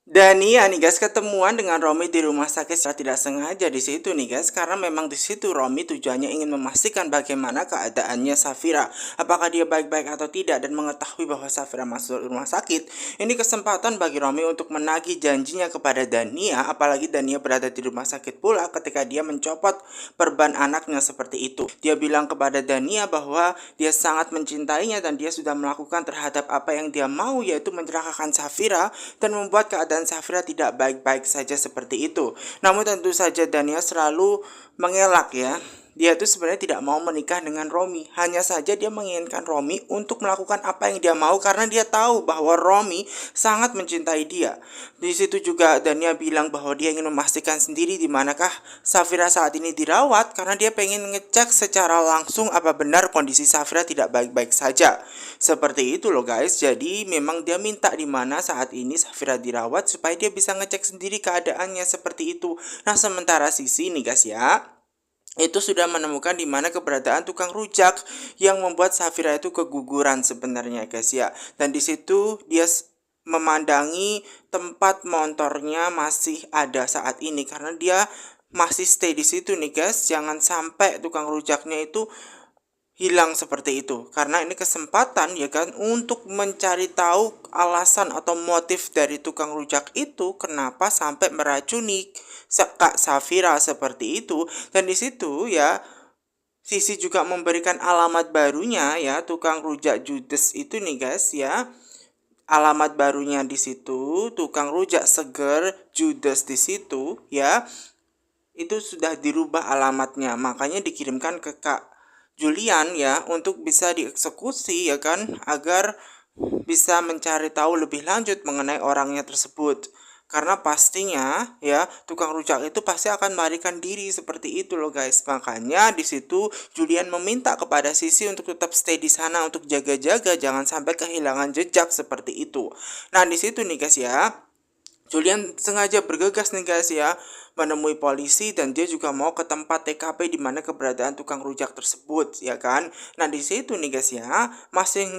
Dania nih guys ketemuan dengan Romi di rumah sakit secara tidak sengaja di situ nih guys, karena memang di situ Romi tujuannya ingin memastikan bagaimana keadaannya Safira, apakah dia baik-baik atau tidak, dan mengetahui bahwa Safira masuk rumah sakit. Ini kesempatan bagi Romi untuk menagih janjinya kepada Dania, apalagi Dania berada di rumah sakit pula ketika dia mencopot perban anaknya seperti itu. Dia bilang kepada Dania bahwa dia sangat mencintainya dan dia sudah melakukan terhadap apa yang dia mau, yaitu mencerahkan Safira dan membuat keadaan Safira tidak baik-baik saja seperti itu. Namun tentu saja Dania selalu mengelak ya. Dia itu sebenarnya tidak mau menikah dengan Romi. Hanya saja dia menginginkan Romi untuk melakukan apa yang dia mau karena dia tahu bahwa Romi sangat mencintai dia. Di situ juga Dania bilang bahwa dia ingin memastikan sendiri di manakah Safira saat ini dirawat karena dia pengen ngecek secara langsung apa benar kondisi Safira tidak baik-baik saja. Seperti itu loh guys. Jadi memang dia minta di mana saat ini Safira dirawat supaya dia bisa ngecek sendiri keadaannya seperti itu. Nah, sementara Sisi nih guys ya, itu sudah menemukan di mana keberadaan tukang rujak yang membuat Safira itu keguguran sebenarnya guys ya. Dan di situ dia memandangi tempat motornya masih ada saat ini karena dia masih stay di situ nih guys. Jangan sampai tukang rujaknya itu hilang seperti itu, karena ini kesempatan ya kan untuk mencari tahu alasan atau motif dari tukang rujak itu kenapa sampai meracuni Kak Safira seperti itu. Dan di situ ya Sisi juga memberikan alamat barunya ya, tukang rujak Judes itu nih guys ya. Alamat barunya di situ tukang rujak seger Judes di situ ya, itu sudah dirubah alamatnya, makanya dikirimkan ke Kak Julian ya untuk bisa dieksekusi ya kan, agar bisa mencari tahu lebih lanjut mengenai orangnya tersebut. Karena pastinya ya tukang rujak itu pasti akan melarikan diri seperti itu loh guys. Makanya di situ Julian meminta kepada Sisi untuk tetap stay di sana untuk jaga-jaga jangan sampai kehilangan jejak seperti itu. Nah, di situ nih guys ya, Julian sengaja bergegas nih guys ya menemui polisi dan dia juga mau ke tempat TKP di mana keberadaan tukang rujak tersebut ya kan. Nah, di situ nih guys ya masih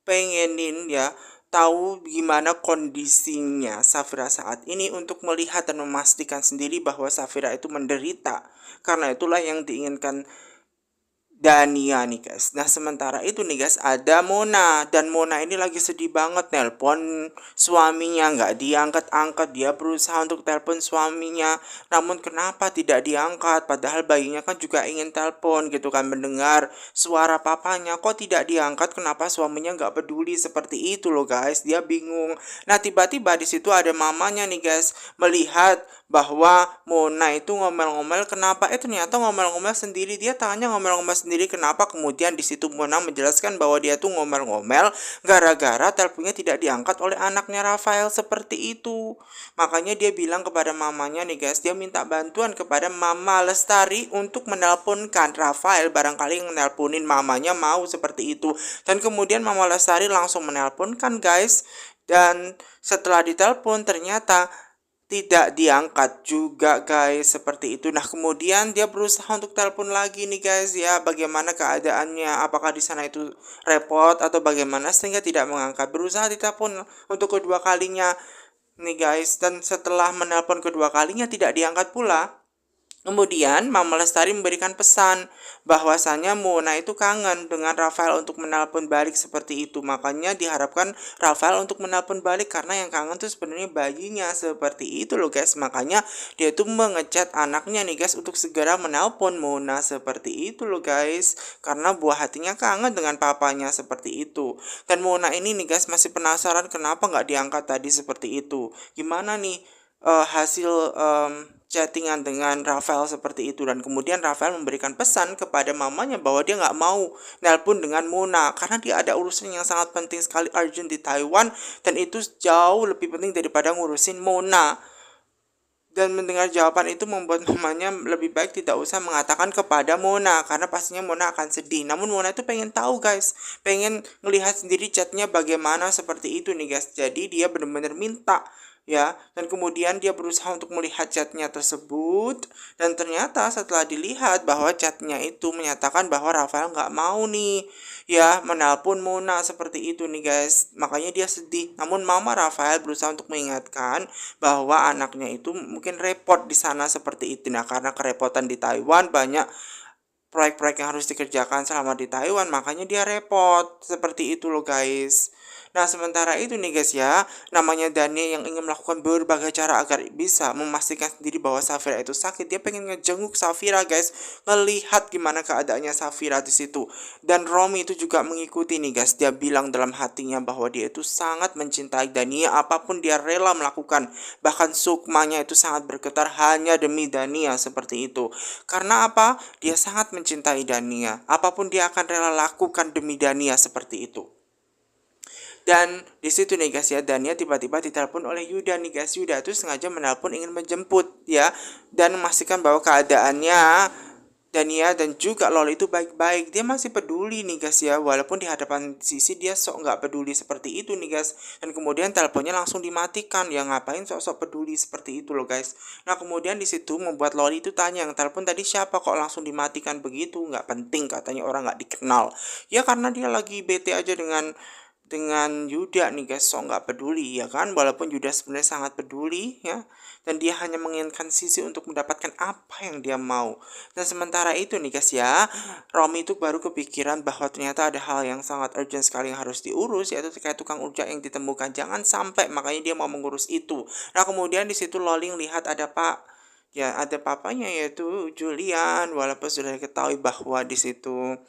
pengenin ya tahu gimana kondisinya Safira saat ini untuk melihat dan memastikan sendiri bahwa Safira itu menderita. Karena itulah yang diinginkan Dania nih guys. Nah, sementara itu nih guys ada Mona, dan Mona ini lagi sedih banget nelpon suaminya nggak diangkat-angkat. Dia berusaha untuk telepon suaminya, namun kenapa tidak diangkat, padahal bayinya kan juga ingin telepon gitu kan, mendengar suara papanya kok tidak diangkat. Kenapa suaminya nggak peduli seperti itu loh guys, dia bingung. Nah, tiba-tiba di situ ada mamanya nih guys melihat bahwa Mona itu ngomel-ngomel kenapa, ternyata ngomel-ngomel sendiri. Dia tanya ngomel-ngomel sendiri kenapa, kemudian di situ Mona menjelaskan bahwa dia tuh ngomel-ngomel gara-gara teleponnya tidak diangkat oleh anaknya Rafael seperti itu. Makanya dia bilang kepada mamanya nih guys, dia minta bantuan kepada Mama Lestari untuk menelponkan Rafael, barangkali yang menelponin mamanya mau seperti itu. Dan kemudian Mama Lestari langsung menelponkan guys, dan setelah ditelepon ternyata tidak diangkat juga guys seperti itu. Nah, kemudian dia berusaha untuk telepon lagi nih guys ya, bagaimana keadaannya, apakah di sana itu repot atau bagaimana, sehingga tidak mengangkat. Berusaha ditelepon untuk kedua kalinya nih guys, dan setelah menelpon kedua kalinya tidak diangkat pula. Kemudian Mama Lestari memberikan pesan bahwasanya Mona itu kangen dengan Rafael untuk menelpon balik seperti itu. Makanya diharapkan Rafael untuk menelpon balik karena yang kangen tuh sebenarnya bayinya seperti itu loh guys. Makanya dia tuh mengechat anaknya nih guys untuk segera menelpon Mona seperti itu loh guys. Karena buah hatinya kangen dengan papanya seperti itu. Dan Mona ini nih guys masih penasaran kenapa nggak diangkat tadi seperti itu. Gimana nih hasil chattingan dengan Rafael seperti itu. Dan kemudian Rafael memberikan pesan kepada mamanya bahwa dia nggak mau nelpon dengan Mona karena dia ada urusan yang sangat penting sekali, urgent di Taiwan, dan itu jauh lebih penting daripada ngurusin Mona. Dan mendengar jawaban itu membuat mamanya lebih baik tidak usah mengatakan kepada Mona karena pastinya Mona akan sedih. Namun Mona itu pengen tahu guys, pengen ngelihat sendiri chatnya bagaimana seperti itu nih guys. Jadi dia benar-benar minta ya. Dan kemudian dia berusaha untuk melihat chatnya tersebut, dan ternyata setelah dilihat bahwa chatnya itu menyatakan bahwa Rafael nggak mau nih ya menelpon Mona seperti itu nih guys. Makanya dia sedih. Namun mama Rafael berusaha untuk mengingatkan bahwa anaknya itu mungkin repot di sana seperti itu. Nah, karena kerepotan di Taiwan, banyak proyek-proyek yang harus dikerjakan selama di Taiwan, makanya dia repot seperti itu loh guys. Nah, sementara itu nih guys ya, namanya Dani yang ingin melakukan berbagai cara agar bisa memastikan sendiri bahwa Safira itu sakit. Dia pengen ngejenguk Safira guys, ngelihat gimana keadaannya Safira di situ. Dan Romi itu juga mengikuti nih guys. Dia bilang dalam hatinya bahwa dia itu sangat mencintai Dania, apapun dia rela melakukan. Bahkan sukmanya itu sangat bergetar hanya demi Dania seperti itu. Karena apa? Dia sangat mencintai Dania. Apapun dia akan rela lakukan demi Dania seperti itu. Dan di situ nih guys ya, Dania tiba-tiba ditelepon oleh Yuda nih guys. Yuda itu sengaja menelpon ingin menjemput ya, dan memastikan bahwa keadaannya Dania dan juga Loli itu baik-baik. Dia masih peduli nih guys ya, walaupun di hadapan Sisi dia sok nggak peduli seperti itu nih guys. Dan kemudian teleponnya langsung dimatikan. Ya ngapain sok-sok peduli seperti itu loh guys. Nah, kemudian di situ membuat Loli itu tanya, yang telepon tadi siapa kok langsung dimatikan begitu? Nggak penting katanya, orang nggak dikenal. Ya karena dia lagi bete aja dengan Yuda nih guys, so nggak peduli ya kan, walaupun Yuda sebenarnya sangat peduli ya, dan dia hanya menginginkan Sisi untuk mendapatkan apa yang dia mau. Dan sementara itu nih guys ya, Romi itu baru kepikiran bahwa ternyata ada hal yang sangat urgent sekali yang harus diurus, yaitu terkait tukang rujak yang ditemukan. Jangan sampai, makanya dia mau mengurus itu. Nah, kemudian di situ Loling lihat ada ada papanya yaitu Julian, walaupun sudah diketahui bahwa di situ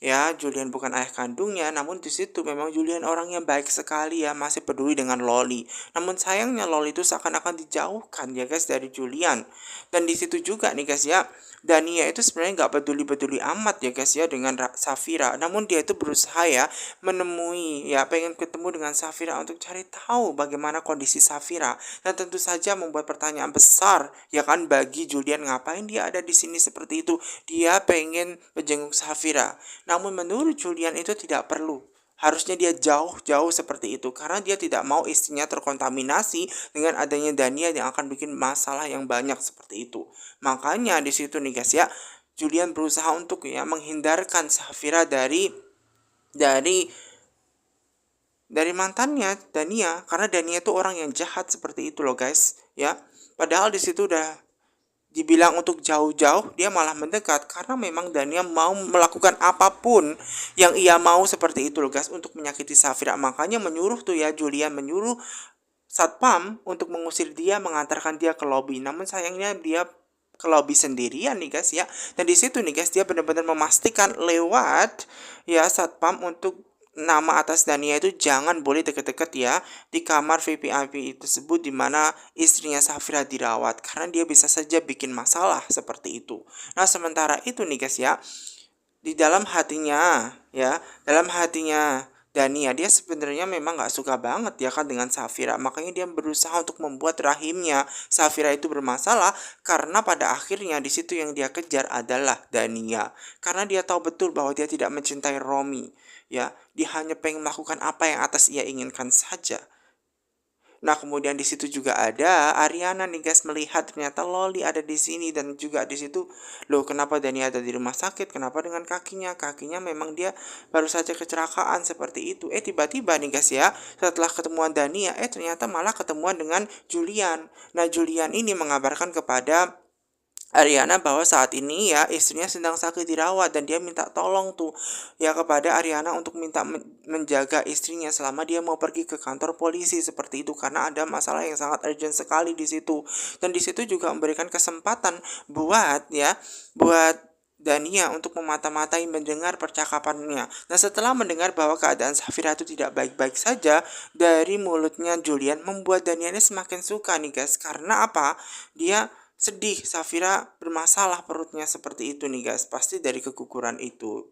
ya, Julian bukan ayah kandungnya, namun di situ memang Julian orangnya baik sekali ya, masih peduli dengan Loli. Namun sayangnya Loli itu seakan-akan dijauhkan ya guys dari Julian. Dan di situ juga nih guys ya, Dania itu sebenarnya nggak peduli-peduli amat ya guys ya dengan Safira. Namun dia itu berusaha ya menemui, ya pengen ketemu dengan Safira untuk cari tahu bagaimana kondisi Safira. Dan tentu saja membuat pertanyaan besar ya kan bagi Julian, ngapain dia ada di sini seperti itu. Dia pengen menjenguk Safira. Namun menurut Julian itu tidak perlu. Harusnya dia jauh-jauh seperti itu karena dia tidak mau istrinya terkontaminasi dengan adanya Dania yang akan bikin masalah yang banyak seperti itu. Makanya di situ nih guys ya, Julian berusaha untuk ya menghindarkan Safira dari dari mantannya Dania, karena Dania itu orang yang jahat seperti itu loh guys ya. Padahal di situ udah dibilang untuk jauh-jauh, dia malah mendekat karena memang Dania mau melakukan apapun yang ia mau seperti itu loh guys, untuk menyakiti Safira. Makanya menyuruh tuh ya, Julian menyuruh satpam untuk mengusir dia, mengantarkan dia ke lobi. Namun sayangnya dia ke lobi sendirian nih guys ya. Dan di situ nih guys, dia benar-benar memastikan lewat ya satpam untuk nama atas Dania itu jangan boleh deket-deket ya di kamar VIP tersebut di mana istrinya Safira dirawat, karena dia bisa saja bikin masalah seperti itu. Nah, sementara itu nih guys ya, di dalam hatinya Dania, dia sebenarnya memang nggak suka banget ya kan dengan Safira. Makanya dia berusaha untuk membuat rahimnya Safira itu bermasalah, karena pada akhirnya di situ yang dia kejar adalah Dania. Karena dia tahu betul bahwa dia tidak mencintai Romi. Ya, dia hanya pengen melakukan apa yang atas ia inginkan saja. Nah, kemudian di situ juga ada Ariana nih guys, melihat ternyata Loli ada di sini, dan juga di situ loh, kenapa Dani ada di rumah sakit? Kenapa dengan kakinya? Kakinya memang dia baru saja kecelakaan seperti itu. Tiba-tiba nih guys ya, setelah ketemuan Dania, ternyata malah ketemuan dengan Julian. Nah, Julian ini mengabarkan kepada Ariana bahwa saat ini ya istrinya sedang sakit dirawat, dan dia minta tolong tuh ya kepada Ariana untuk minta menjaga istrinya selama dia mau pergi ke kantor polisi seperti itu, karena ada masalah yang sangat urgent sekali di situ. Dan di situ juga memberikan kesempatan buat Dania untuk memata-matai mendengar percakapannya. Nah, setelah mendengar bahwa keadaan Safira itu tidak baik-baik saja dari mulutnya Julian, membuat Dania ini semakin suka nih guys. Karena apa? Dia sedih Safira bermasalah perutnya seperti itu nih guys, pasti dari keguguran itu.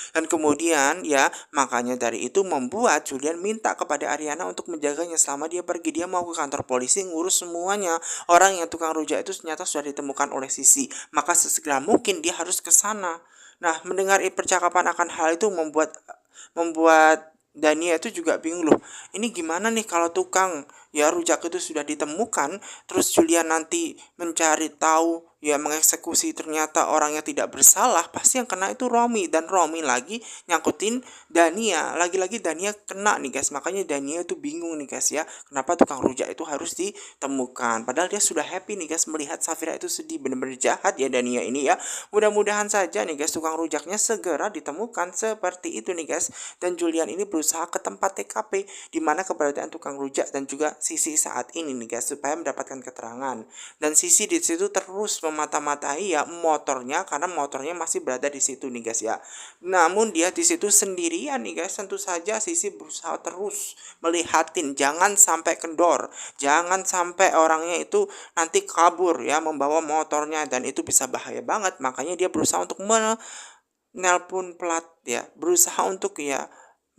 Dan kemudian ya, makanya dari itu membuat Julian minta kepada Ariana untuk menjaganya selama dia pergi. Dia mau ke kantor polisi ngurus semuanya. Orang yang tukang rujak itu ternyata sudah ditemukan oleh Sisi, maka sesegera mungkin dia harus ke sana. Nah, mendengar percakapan akan hal itu membuat Dania itu juga bingung loh. Ini gimana nih kalau tukang ya rujak itu sudah ditemukan, terus Julian nanti mencari tahu, ya mengeksekusi ternyata orangnya tidak bersalah, pasti yang kena itu Romi, dan Romi lagi nyangkutin Dania, lagi-lagi Dania kena nih guys, makanya Dania itu bingung nih guys ya, kenapa tukang rujak itu harus ditemukan, padahal dia sudah happy nih guys melihat Safira itu sedih, bener-bener jahat ya Dania ini ya. Mudah-mudahan saja nih guys tukang rujaknya segera ditemukan seperti itu nih guys, dan Julian ini berusaha ke tempat TKP di mana keberadaan tukang rujak dan juga Sisi saat ini nih guys supaya mendapatkan keterangan, dan Sisi di situ terus memata-matai ya motornya karena motornya masih berada di situ nih guys ya. Namun dia di situ sendirian nih guys, tentu saja Sisi berusaha terus melihatin jangan sampai kendor, jangan sampai orangnya itu nanti kabur ya membawa motornya, dan itu bisa bahaya banget, makanya dia berusaha untuk menelpon plat ya, berusaha untuk ya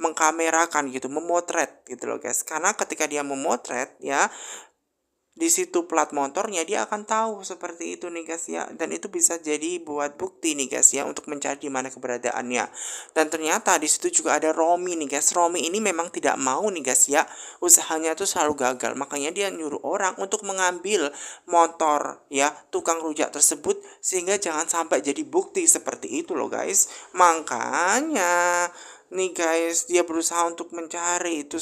mengkamerakan gitu, memotret gitu loh guys, karena ketika dia memotret ya di situ plat motornya dia akan tahu seperti itu nih guys ya, dan itu bisa jadi buat bukti nih guys ya untuk mencari di mana keberadaannya. Dan ternyata di situ juga ada Romi nih guys. Romi ini memang tidak mau nih guys ya, usahanya tuh selalu gagal, makanya dia nyuruh orang untuk mengambil motor ya tukang rujak tersebut sehingga jangan sampai jadi bukti seperti itu loh guys. Makanya nih guys dia berusaha untuk mencari itu